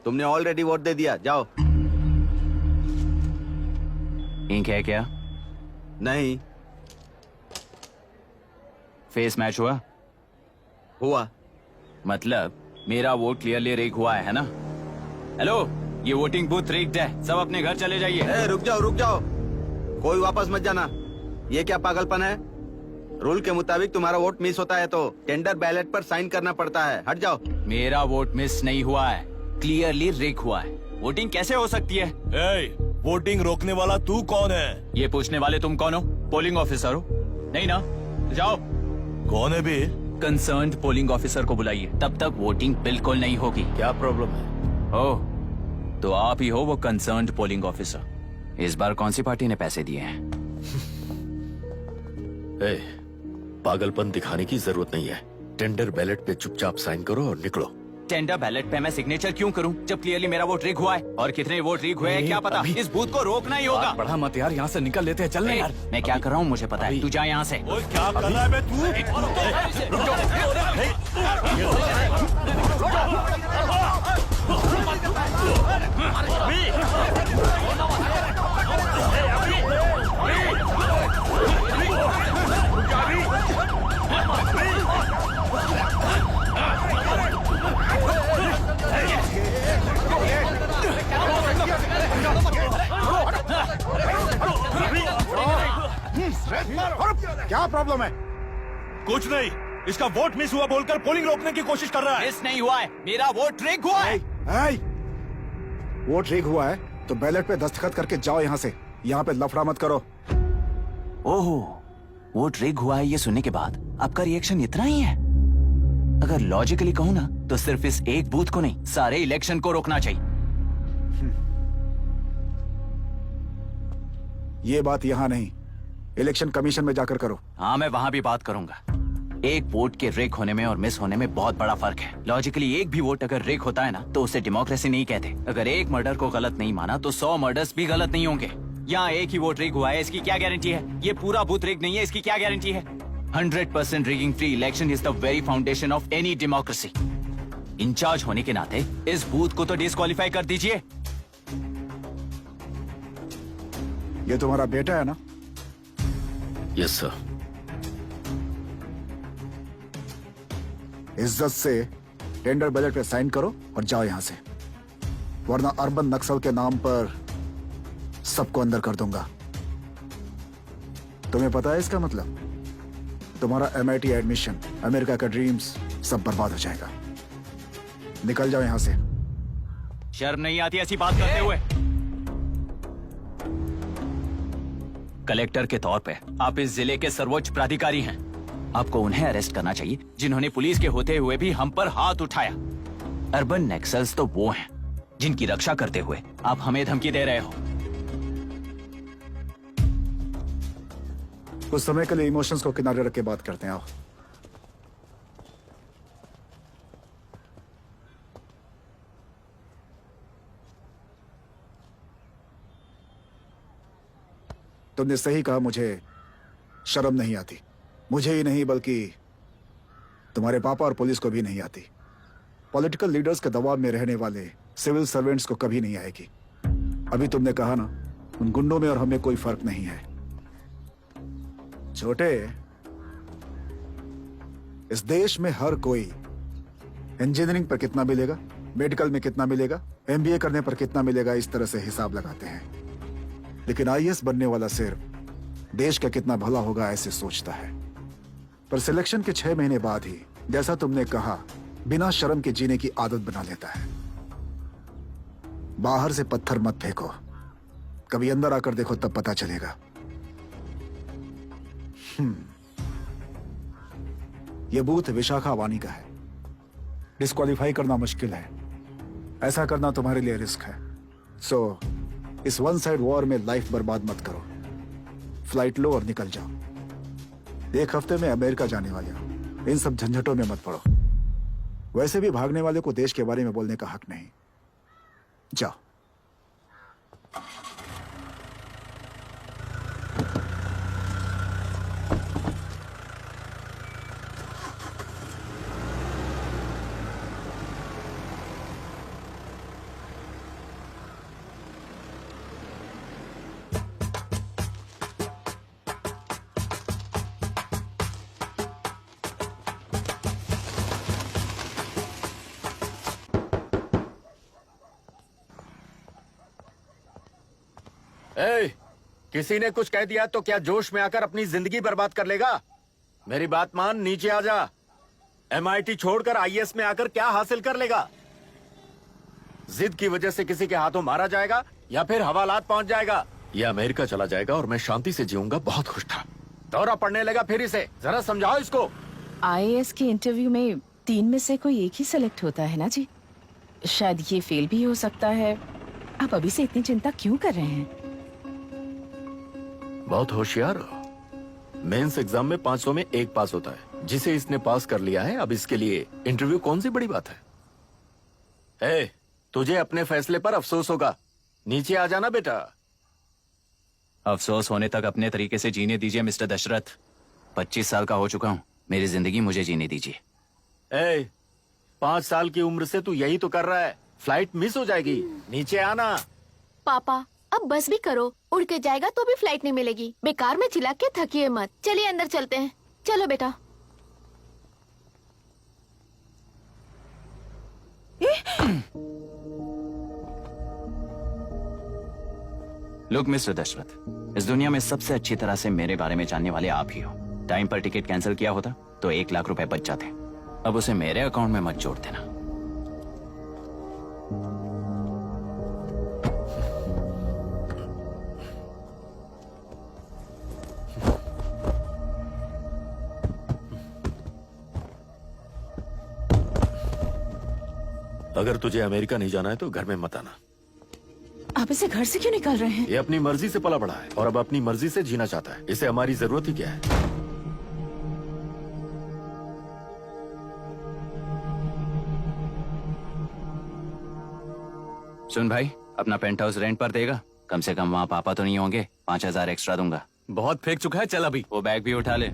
तुमने already vote दे दिया, जाओ। इंक है क्या? नहीं। फेस मैच हुआ? हुआ। मतलब मेरा वोट क्लियरली रिग हुआ है ना? हेलो, ये वोटिंग बूथ रिग्ड है, सब अपने घर चले जाइए। रुक जाओ, कोई वापस मत जाना। ये क्या पागलपन है? रूल के मुताबिक तुम्हारा वोट मिस होता है तो टेंडर बैलेट पर साइन करना पड़ता है। हट जाओ। मेरा वोट मिस नहीं हुआ है, क्लियरली रिग हुआ है। वोटिंग कैसे हो सकती है? वोटिंग रोकने वाला तू कौन है? ये पूछने वाले तुम कौन हो? पोलिंग ऑफिसर हो? नहीं ना? जाओ। कौन है बे? कंसर्न्ड पोलिंग ऑफिसर को बुलाइए, तब तक वोटिंग बिल्कुल नहीं होगी। क्या प्रॉब्लम है? ओह, तो आप ही हो वो कंसर्न्ड पोलिंग ऑफिसर। इस बार कौन सी पार्टी ने पैसे दिए हैं? पागलपन दिखाने की जरूरत नहीं है। टेंडर बैलेट पे चुपचाप साइन करो और निकलो। टेंडर बैलेट पे मैं सिग्नेचर क्यों करूं जब क्लियरली मेरा वोट रिग हुआ है? और कितने वोट रिग हुए हैं क्या पता। इस बूथ को रोकना ही होगा। बढ़ा मत यार, यहाँ से निकल लेते हैं, चल यार। मैं क्या कर रहा हूँ मुझे पता है, तू जा यहाँ से। ओए क्या कर रहा है बे तू? रुक क्या प्रॉब्लम है? कुछ नहीं, इसका वोट मिस हुआ बोलकर पोलिंग रोकने की कोशिश कर रहा है। मिस नहीं हुआ है, मेरा वोट रिग हुआ है। वोट रिग हुआ है तो बैलेट पे दस्तखत करके जाओ यहाँ से। यहाँ पे लफड़ा मत करो। ओहो, वोट रिग हुआ है ये सुनने के बाद आपका रिएक्शन इतना ही है? अगर लॉजिकली कहूँ ना तो सिर्फ इस एक बूथ को नहीं, सारे इलेक्शन को रोकना चाहिए। ये बात यहाँ नहीं, इलेक्शन कमीशन में जाकर करो। हाँ, मैं वहाँ भी बात करूंगा। एक वोट के रिग होने में और मिस होने में बहुत बड़ा फर्क है। लॉजिकली एक भी वोट अगर रिग होता है ना तो उसे डेमोक्रेसी नहीं कहते। अगर एक मर्डर को गलत नहीं माना तो 100 मर्डर्स भी गलत नहीं होंगे। यहाँ एक ही वोट रिग हुआ है, इसकी क्या गारंटी है? ये पूरा बूथ रिग नहीं है, इसकी क्या गारंटी है? 100% rigging free election is the very foundation of any democracy. Incharge होने के नाते इस बूथ को तो डिस्क्वालीफाई कर दीजिए। ये तुम्हारा बेटा है ना? Yes sir. इज्जत से टेंडर बैलेट पे साइन करो और जाओ यहाँ से, वरना अर्बन नक्सल के नाम पर सबको अंदर कर दूंगा। तुम्हें पता है इसका मतलब? तुम्हारा MIT एडमिशन, अमेरिका का ड्रीम्स सब बर्बाद हो जाएगा। निकल जाओ यहाँ से। शर्म नहीं आती ऐसी बात करते हुए? कलेक्टर के तौर पे आप इस जिले के सर्वोच्च प्राधिकारी हैं। आपको उन्हें अरेस्ट करना चाहिए जिन्होंने पुलिस के होते हुए भी हम पर हाथ उठाया। अर्बन नक्सल्स तो वो हैं जिनकी रक्षा करते हुए आप हमें धमकी दे रहे हो। कुछ समय के लिए इमोशंस को किनारे रख के बात करते हैं। आओ। तुमने सही कहा, मुझे शर्म नहीं आती। मुझे ही नहीं बल्कि तुम्हारे पापा और पुलिस को भी नहीं आती। पॉलिटिकल लीडर्स के दबाव में रहने वाले सिविल सर्वेंट्स को कभी नहीं आएगी। अभी तुमने कहा ना, उन गुंडों में और हमें कोई फर्क नहीं है। छोटे, इस देश में हर कोई इंजीनियरिंग पर कितना मिलेगा, मेडिकल में कितना मिलेगा, MBA करने पर कितना मिलेगा, इस तरह से हिसाब लगाते हैं। लेकिन IAS बनने वाला सिर्फ देश का कितना भला होगा ऐसे सोचता है। पर सिलेक्शन के 6 महीने बाद ही, जैसा तुमने कहा, बिना शर्म के जीने की आदत बना लेता है। बाहर से पत्थर मत फेंको, कभी अंदर आकर देखो तब पता चलेगा। यह बूथ विशाखा वानी का है। डिस्क्वालीफाई करना मुश्किल है, ऐसा करना तुम्हारे लिए रिस्क है। सो इस वन साइड वॉर में लाइफ बर्बाद मत करो। फ्लाइट लो और निकल जाओ। 1 हफ्ते में अमेरिका जाने वाले हो, इन सब झंझटों में मत पड़ो। वैसे भी भागने वाले को देश के बारे में बोलने का हक नहीं। जाओ। ए, किसी ने कुछ कह दिया तो क्या जोश में आकर अपनी जिंदगी बर्बाद कर लेगा? मेरी बात मान, नीचे आ जा। MIT छोड़कर IAS में आकर क्या हासिल कर लेगा? जिद की वजह से किसी के हाथों मारा जाएगा या फिर हवालात पहुंच जाएगा? ये अमेरिका चला जाएगा और मैं शांति से जीऊंगा। बहुत खुश था। दौरा पड़ने लगा फिर इसे। जरा समझाओ इसको। IAS के इंटरव्यू में 3 में से कोई एक ही सेलेक्ट होता है ना जी? शायद ये फेल भी हो सकता है। आप अभी से इतनी चिंता क्यों कर रहे हैं? बहुत होशियार हो। मेंस एग्जाम में 500 में 1 पास होता है, जिसे इसने पास कर लिया है। अब इसके लिए इंटरव्यू कौन सी बड़ी बात है? ए, तुझे अपने फैसले पर अफसोस होगा। नीचे आ जाना बेटा। अफसोस होने तक अपने तरीके से जीने दीजिए मिस्टर दशरथ। 25 साल का हो चुका हूँ। मेरी जिंदगी मुझे जीने दीजिए। ए, 5 साल की उम्र से तू यही तो कर रहा है। फ्लाइट मिस हो जाएगी। नीचे आना। पापा अब बस भी करो, उड़ के जाएगा तो भी फ्लाइट नहीं मिलेगी। बेकार में चिल्ला के थकिए मत। चलिए अंदर चलते हैं। चलो बेटा। लुक मिस्टर दशरथ, इस दुनिया में सबसे अच्छी तरह से मेरे बारे में जानने वाले आप ही हो। टाइम पर टिकट कैंसिल किया होता तो 1 लाख रुपए बच जाते। अब उसे मेरे अकाउंट में मत जोड़ देना। अगर तुझे अमेरिका नहीं जाना है तो घर में मत आना। आप इसे घर से क्यों निकाल रहे हैं? ये अपनी मर्जी से पला बड़ा है और अब अपनी मर्जी से जीना चाहता है। इसे हमारी जरूरत ही क्या है? सुन भाई, अपना पेंट हाउस रेंट पर देगा? कम से कम वहाँ पापा तो नहीं होंगे। 5000 एक्स्ट्रा दूंगा। बहुत फेंक चुका है, चल अभी। वो बैग भी उठा ले।